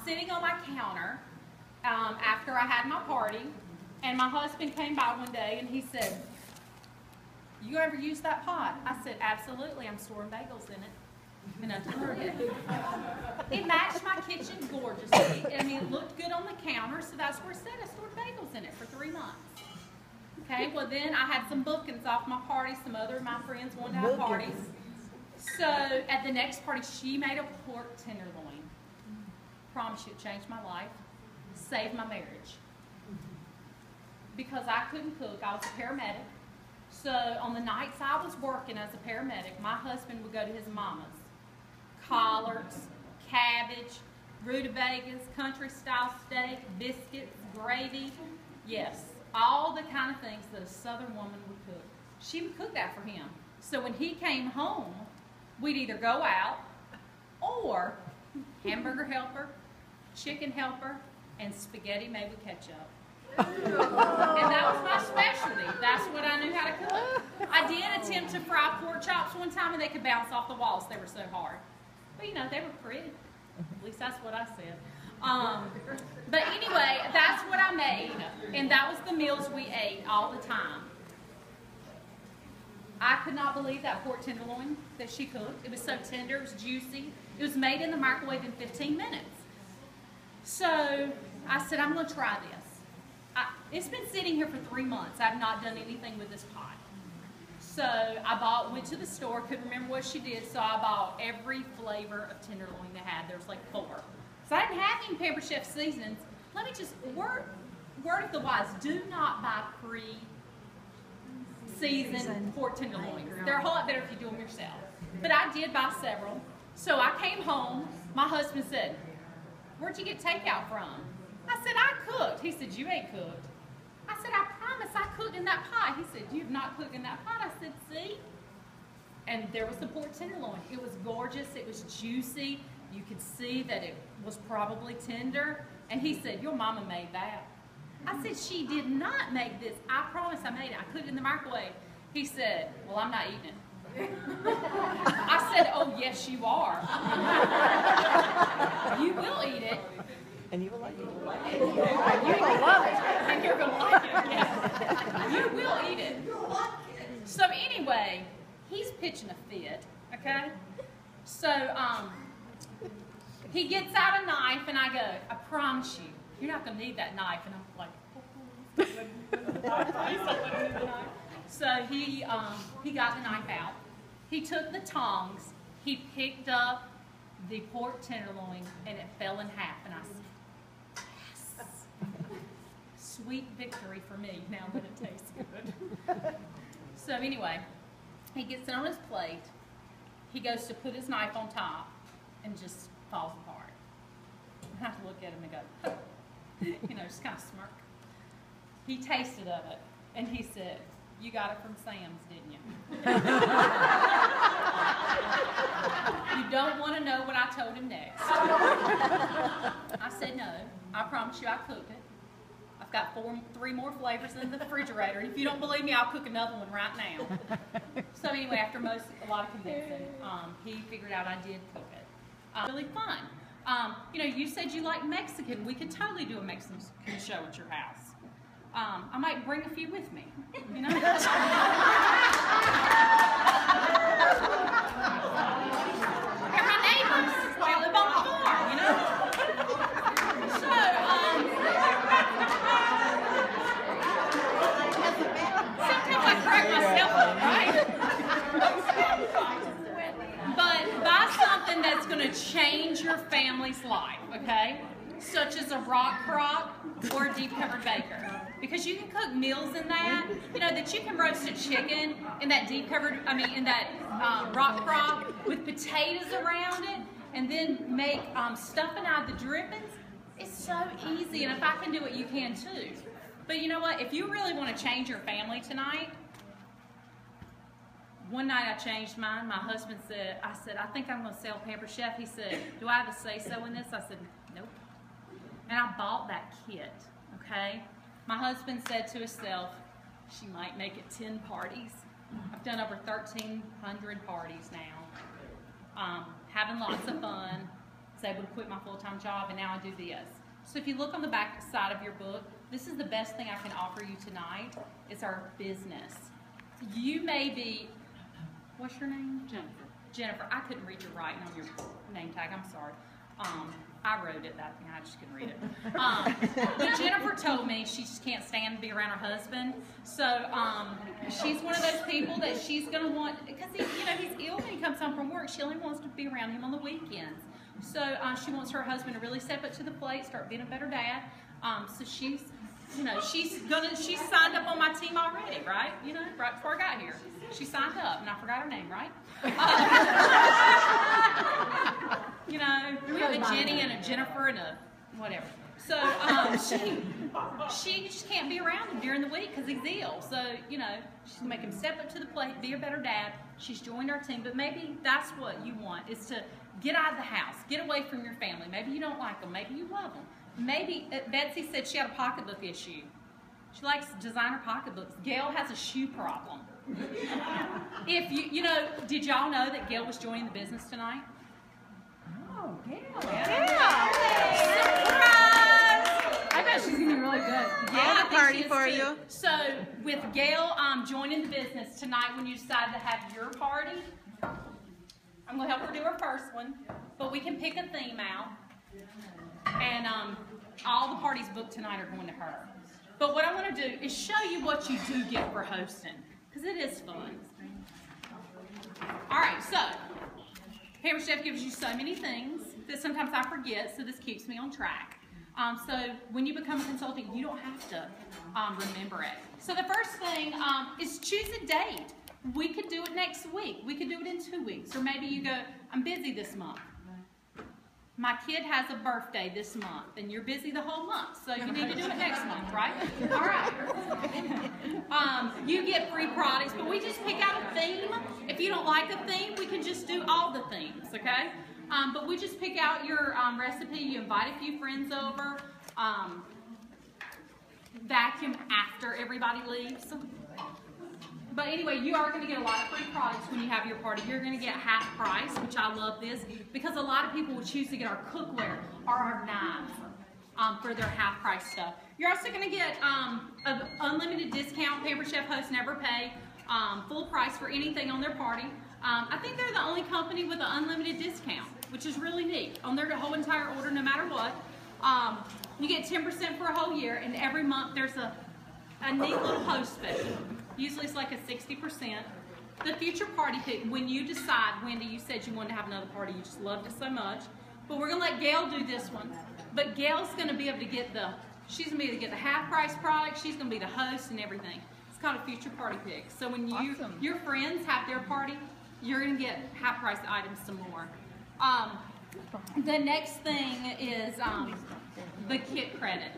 sitting on my counter after I had my party, and my husband came by one day and he said, "You ever use that pot?" I said, "Absolutely, I'm storing bagels in it." And I told him. It matched my kitchen gorgeously. I mean, it looked good on the counter, so that's where it said I stored bagels in it for 3 months. Okay, well then I had some bookings off my party. Some other of my friends wanted to have parties. So at the next party, she made a pork tenderloin. Promise you, it changed my life, saved my marriage. Because I couldn't cook, I was a paramedic. So on the nights I was working as a paramedic, my husband would go to his mama's. Collards, cabbage, rutabagas, country style steak, biscuits, gravy. Yes, all the kind of things that a southern woman would cook. She would cook that for him. So when he came home, we'd either go out or hamburger helper, chicken helper, and spaghetti made with ketchup. And that was my specialty. That's what I knew how to cook. I did attempt to fry pork chops one time, and they could bounce off the walls. They were so hard. But, you know, they were pretty. At least that's what I said. But anyway, that's what I made. And that was the meals we ate all the time. I could not believe that pork tenderloin that she cooked. It was so tender, it was juicy. It was made in the microwave in 15 minutes. So I said, I'm going to try this. It's been sitting here for 3 months. I've not done anything with this pot. So I went to the store, couldn't remember what she did, so I bought every flavor of tenderloin they had. There was like 4. So I didn't have any Pampered Chef seasonings. Let me just, word of the wise, do not buy pre-seasoned pork tenderloins. They're a whole lot better if you do them yourself. But I did buy several. So I came home, my husband said, where'd you get takeout from? I said, I cooked. He said, you ain't cooked. I said, I promise I cooked in that pot. He said, you've not cooked in that pot. I said, see? And there was the pork tenderloin. It was gorgeous. It was juicy. You could see that it was probably tender. And he said, your mama made that. I said, she did not make this. I promise I made it. I cooked it in the microwave. He said, well, I'm not eating it. I said, oh, yes, you are. You will eat it. And you will like it. You will love it. And you're going to like it. Yeah. You will eat it. So anyway, he's pitching a fit, okay? So he gets out a knife, and I go, I promise you, you're not going to need that knife. And I'm like, so he got the knife out. He took the tongs. He picked up the pork tenderloin, and it fell in half. And I said, yes. Sweet victory for me now that it tastes good. So anyway, he gets it on his plate. He goes to put his knife on top and just falls apart. I have to look at him and go, you know, just kind of smirk. He tasted of it, and he said, you got it from Sam's, didn't you? You don't want to know what I told him next. I said, no, I promise you I cooked it. I've got 3 more flavors in the refrigerator. And if you don't believe me, I'll cook another one right now. So anyway, after a lot of convincing, he figured out I did cook it. Really fun. You know, you said you like Mexican. We could totally do a Mexican show at your house. I might bring a few with me, you know? They're my neighbors. They live on the farm, you know? So, sometimes I crack myself up, right? But buy something that's going to change your family's life, okay? Such as a rock crock or a deep covered baker. Because you can cook meals in that, you know, that you can roast a chicken in that in that rock crock with potatoes around it, and then make stuffing out of the drippings. It's so easy, and if I can do it, you can too. But you know what? If you really want to change your family tonight, one night I changed mine. My husband said, I think I'm going to sell Pampered Chef. He said, do I have a say-so in this? I said, nope. And I bought that kit, okay? My husband said to himself, she might make it 10 parties. I've done over 1,300 parties now. Having lots of fun. Was able to quit my full-time job, and now I do this. So if you look on the back side of your book, this is the best thing I can offer you tonight. It's our business. You may be, what's your name? Jennifer. Jennifer, I couldn't read your writing on your name tag. I'm sorry. I wrote it, that thing, I just couldn't read it. But Jennifer told me she just can't stand to be around her husband. So she's one of those people that she's going to want, because he's ill when he comes home from work. She only wants to be around him on the weekends. So she wants her husband to really step up to the plate, start being a better dad. So she's signed up on my team already, right? You know, right before I got here. She signed up, and I forgot her name, right? You know, we have a Jenny and a Jennifer and a whatever. So she just can't be around him during the week because he's ill. So, you know, she's going to make him step up to the plate, be a better dad. She's joined our team, but maybe that's what you want, is to get out of the house, get away from your family. Maybe you don't like them. Maybe you love them. Maybe, Betsy said she had a pocketbook issue. She likes designer pocketbooks. Gail has a shoe problem. If you know, did y'all know that Gail was joining the business tonight? Oh, Gail. Yeah. Surprise! I bet she's going to be really good. Yeah, I think party for too. you. So with Gail joining the business tonight, when you decide to have your party, I'm gonna help her do her first one, but we can pick a theme out, and all the parties booked tonight are going to her. But what I want to do is show you what you do get for hosting, because it is fun. All right, so Pamper Chef gives you so many things that sometimes I forget, so this keeps me on track. So when you become a consultant, you don't have to remember it. So the first thing is choose a date. We could do it next week. We could do it in 2 weeks. Or maybe you go, I'm busy this month. My kid has a birthday this month, and you're busy the whole month, so you need to do it next month, right? All right. You get free products, but we just pick out a theme. If you don't like a theme, we can just do all the themes, okay? But we just pick out your recipe. You invite a few friends over. Vacuum after everybody leaves. But anyway, you are going to get a lot of free products when you have your party. You're going to get half price, which I love this, because a lot of people will choose to get our cookware or our knives for their half price stuff. You're also going to get an unlimited discount. Pamper Chef hosts never pay full price for anything on their party. I think they're the only company with an unlimited discount, which is really neat. On their whole entire order, no matter what. You get 10% for a whole year, and every month there's a neat little host special. Usually it's like a 60%. The future party pick, when you decide, Wendy, you said you wanted to have another party, you just loved it so much. But we're going to let Gail do this one. But Gail's going to be able to get she's going to be able to get the half price product, she's going to be the host and everything. It's called a future party pick. So when your friends have their party, you're going to get half price items some more. The next thing is the kit credit.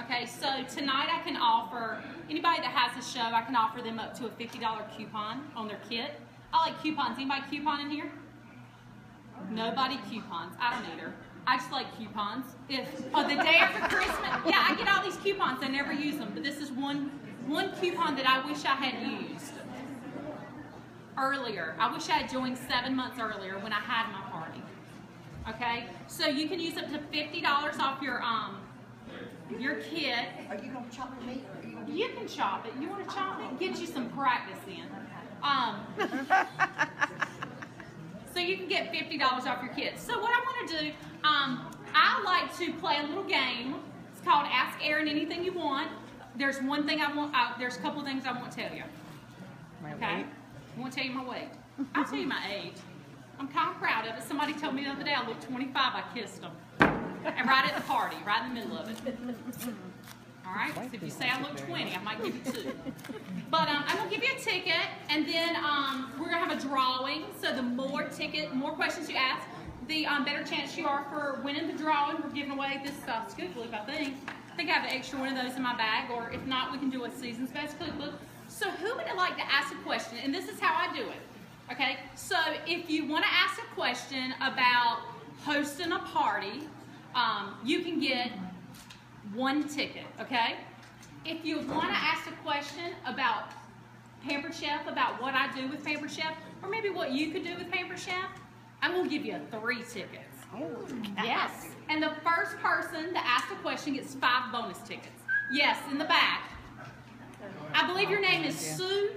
Okay, so tonight I can offer, anybody that has a show, I can offer them up to a $50 coupon on their kit. I like coupons. Anybody coupon in here? Nobody coupons. I don't either. I just like coupons. If the day after Christmas, yeah, I get all these coupons. I never use them, but this is one coupon that I wish I had used earlier. I wish I had joined 7 months earlier when I had my party. Okay, so you can use up to $50 off your kit. Are you going to chop the meat? You can chop it. You want to chop it? Get you some practice in. So you can get $50 off your kit. So what I want to do, I like to play a little game. It's called Ask Erin Anything You Want. There's one thing I want. There's a couple of things I want to tell you. Okay? I want to tell you my weight. I'll tell you my age. I'm kind of proud of it. Somebody told me the other day I look 25. I kissed them. And right at the party, right in the middle of it. All right, so if you say I look 20, I might give you 2. But I'm going to give you a ticket, and then we're going to have a drawing. So the more questions you ask, the better chance you are for winning the drawing. We're giving away this scoop loop, I think. I think I have an extra one of those in my bag, or if not, we can do a season's best cookbook. So who would like to ask a question? And this is how I do it. Okay, so if you want to ask a question about hosting a party, you can get 1 ticket, okay? If you want to ask a question about Pamper Chef, about what I do with Pamper Chef, or maybe what you could do with Pamper Chef, I'm going to give you 3 tickets. Oh, yes. And the first person to ask a question gets 5 bonus tickets. Yes, in the back. I believe your name is Sue.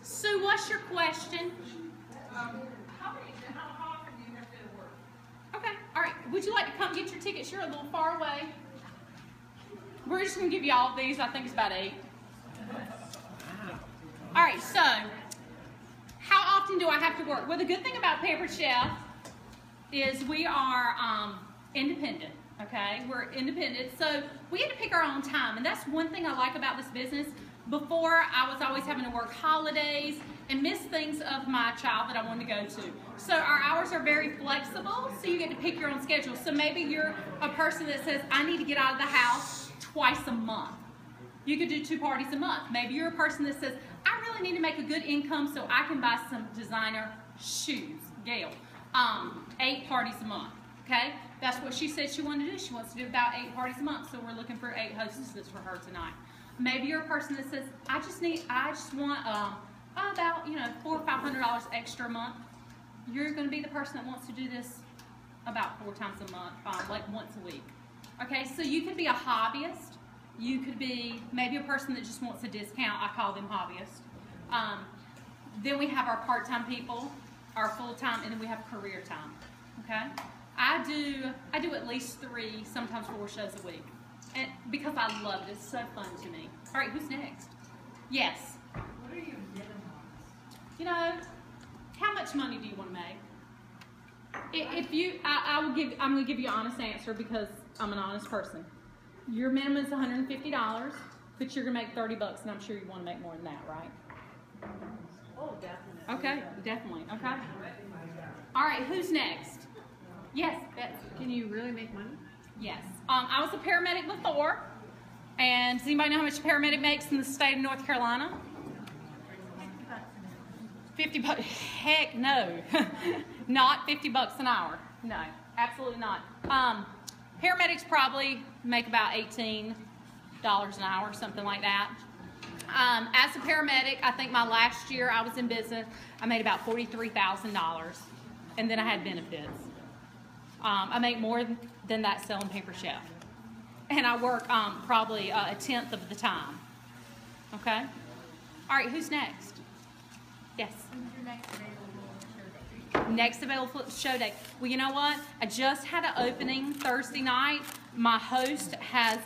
Sue, what's your question? How often do you have to work? Okay, all right. Would you like to come get your tickets? You're a little far away. We're just going to give you all of these. I think it's about 8. All right, so how often do I have to work? Well, the good thing about Pamper Chef is we are independent, okay? We're independent, so we get to pick our own time, and that's one thing I like about this business. Before, I was always having to work holidays and miss things of my child that I wanted to go to. So our hours are very flexible, so you get to pick your own schedule. So maybe you're a person that says, I need to get out of the house twice a month. You could do 2 parties a month. Maybe you're a person that says, I really need to make a good income so I can buy some designer shoes. Gail, 8 parties a month, okay? That's what she said she wanted to do. She wants to do about 8 parties a month, so we're looking for 8 hostesses for her tonight. Maybe you're a person that says, I just want about, $400 or $500 extra a month. You're going to be the person that wants to do this about 4 times a month, like once a week. Okay, so you can be a hobbyist, You could be maybe a person that just wants a discount. I call them hobbyists. Then we have our part-time people, our full-time, and then we have career time. Okay? I do at least 3, sometimes 4 shows a week. And because I love it. It's so fun to me. All right, who's next? Yes. What are you getting on? You know, how much money do you want to make? If you, I'm going to give you an honest answer because I'm an honest person. Your minimum is $150, but you're going to make $30, and I'm sure you want to make more than that, right? Oh, definitely. Okay, definitely. Okay. All right, who's next? Yes, Betsy. Can you really make money? Yes. I was a paramedic before, and does anybody know how much a paramedic makes in the state of North Carolina? $50. Heck no. Not $50 an hour. No, absolutely not. Paramedics probably make about $18 an hour, something like that. As a paramedic, I think my last year I was in business, I made about $43,000, and then I had benefits. I make more than that selling Pampered Chef, and I work probably a 1/10 of the time. Okay. All right, who's next? Yes. When's your next available show date? Next available show date. Well, you know what? I just had an opening Thursday night. My host has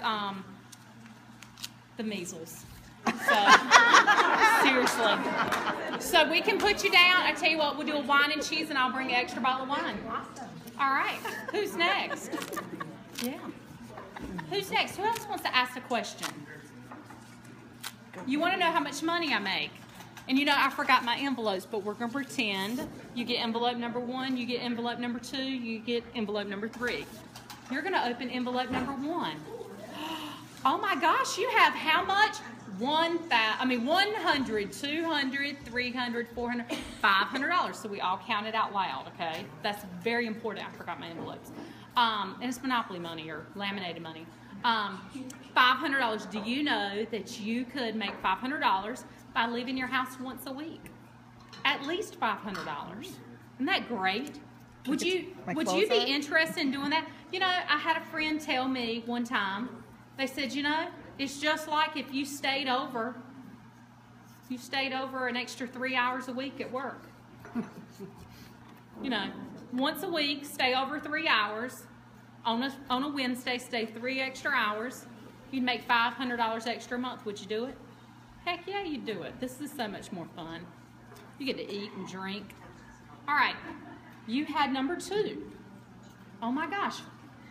the measles. So, seriously. So we can put you down. I tell you what, we'll do a wine and cheese, and I'll bring an extra bottle of wine. Awesome. All right. Who's next? Yeah. Who's next? Who else wants to ask a question? You want to know how much money I make? And you know, I forgot my envelopes, but we're going to pretend. You get envelope number 1, you get envelope number 2, you get envelope number 3. You're going to open envelope number 1. Oh my gosh, you have how much? 100, 200, 300, 400, $500. So we all count it out loud, okay? That's very important. I forgot my envelopes. And it's Monopoly money or laminated money. $500. Do you know that you could make $500 by leaving your house once a week? At least $500. Isn't that great? Would you be interested in doing that? You know, I had a friend tell me one time, they said, you know, it's just like if you stayed over an extra 3 hours a week at work. You know, once a week, stay over 3 hours. On a Wednesday, stay 3 extra hours. You'd make $500 extra a month. Would you do it? Heck yeah, you'd do it. This is so much more fun. You get to eat and drink. All right, you had number 2. Oh my gosh,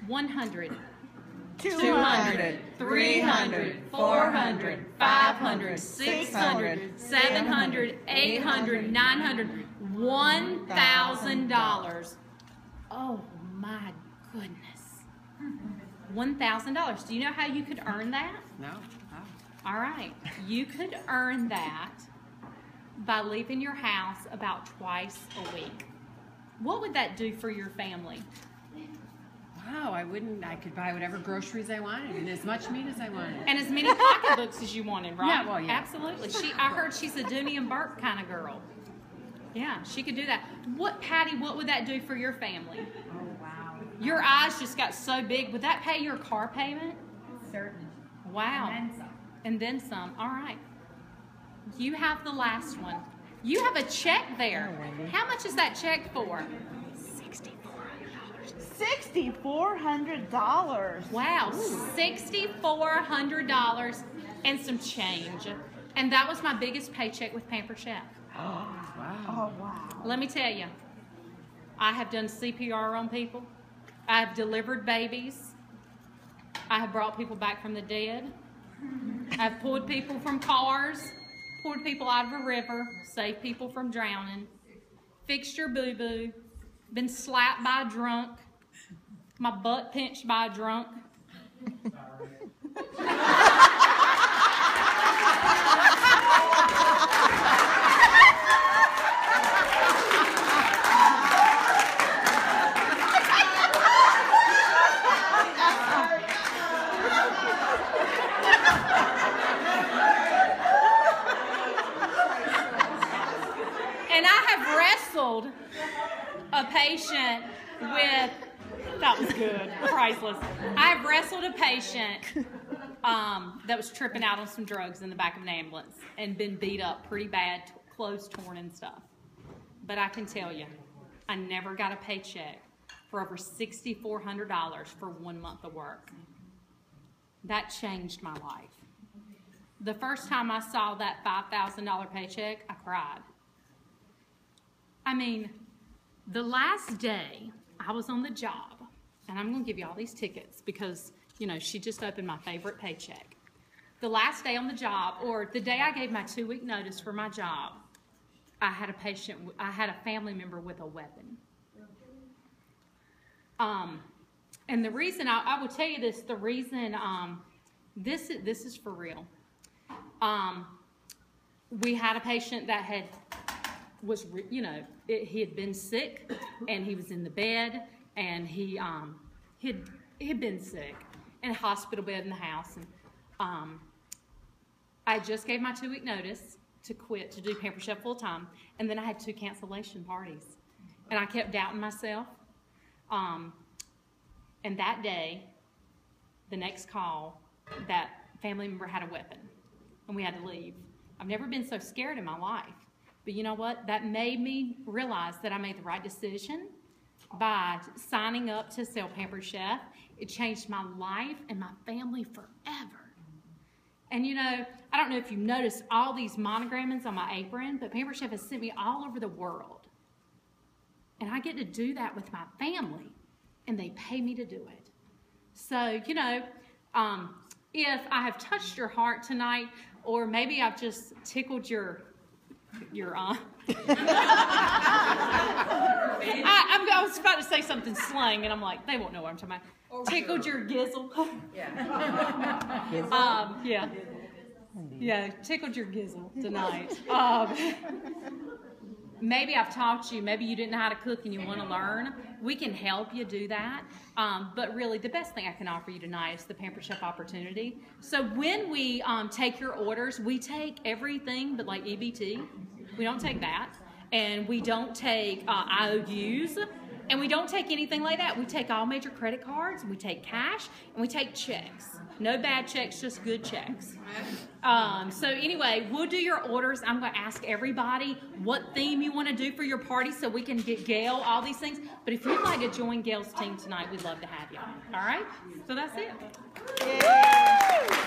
100. 200, 300, 400, 500, 600, 700, 800, 900, $1,000. Oh my goodness. $1,000. Do you know how you could earn that? No. All right. You could earn that by leaving your house about twice a week. What would that do for your family? Wow, I could buy whatever groceries I wanted and as much meat as I wanted. And as many pocketbooks as you wanted, right? Yeah, well, yeah. Absolutely. I heard she's a Dooney and Burke kind of girl. Yeah, she could do that. Patty, what would that do for your family? Oh, wow. Your eyes just got so big. Would that pay your car payment? Certainly. Wow. And then some. And then some. All right. You have the last one. You have a check there. How much is that check for? $6,400. Wow, $6,400 and some change. And that was my biggest paycheck with Pampered Chef. Wow. Oh, wow. Let me tell you, I have done CPR on people. I have delivered babies. I have brought people back from the dead. I've pulled people from cars, pulled people out of a river, saved people from drowning, fixed your boo-boo, been slapped by a drunk, my butt pinched by a drunk. And I have wrestled a patient with, that was good, priceless. I've wrestled a patient that was tripping out on some drugs in the back of an ambulance and been beat up pretty bad, clothes torn and stuff. But I can tell you, I never got a paycheck for over $6,400 for 1 month of work. That changed my life. The first time I saw that $5,000 paycheck, I cried. I mean, the last day I was on the job, and I'm going to give you all these tickets because, you know, she just opened my favorite paycheck. The last day on the job, or the day I gave my 2-week notice for my job, I had a family member with a weapon. And the reason, I will tell you this, the reason, this is for real. We had a patient that he had been sick, and he was in the bed, and he had been sick, in a hospital bed in the house. And I just gave my 2-week notice to quit, to do Pamper Chef full time, and then I had 2 cancellation parties. And I kept doubting myself. And that day, the next call, that family member had a weapon, and we had to leave. I've never been so scared in my life. But you know what? That made me realize that I made the right decision by signing up to sell Pamper Chef. It changed my life and my family forever. And you know, I don't know if you've noticed all these monograms on my apron, but Pamper Chef has sent me all over the world. And I get to do that with my family, and they pay me to do it. So, you know, if I have touched your heart tonight, or maybe I've just tickled I was about to say something slang, and I'm like, they won't know what I'm talking about. Tickled your gizzle. Yeah, tickled your gizzle tonight. Maybe I've taught you, maybe you didn't know how to cook and you want to learn. We can help you do that. But really, the best thing I can offer you tonight is the Pamper Chef opportunity. So when we take your orders, we take everything but like EBT. We don't take that. And we don't take IOUs. And we don't take anything like that. We take all major credit cards, we take cash, and we take checks. No bad checks, just good checks. So anyway, we'll do your orders. I'm going to ask everybody what theme you want to do for your party so we can get Gail all these things. But if you'd like to join Gail's team tonight, we'd love to have you. All right? So that's it. Yay.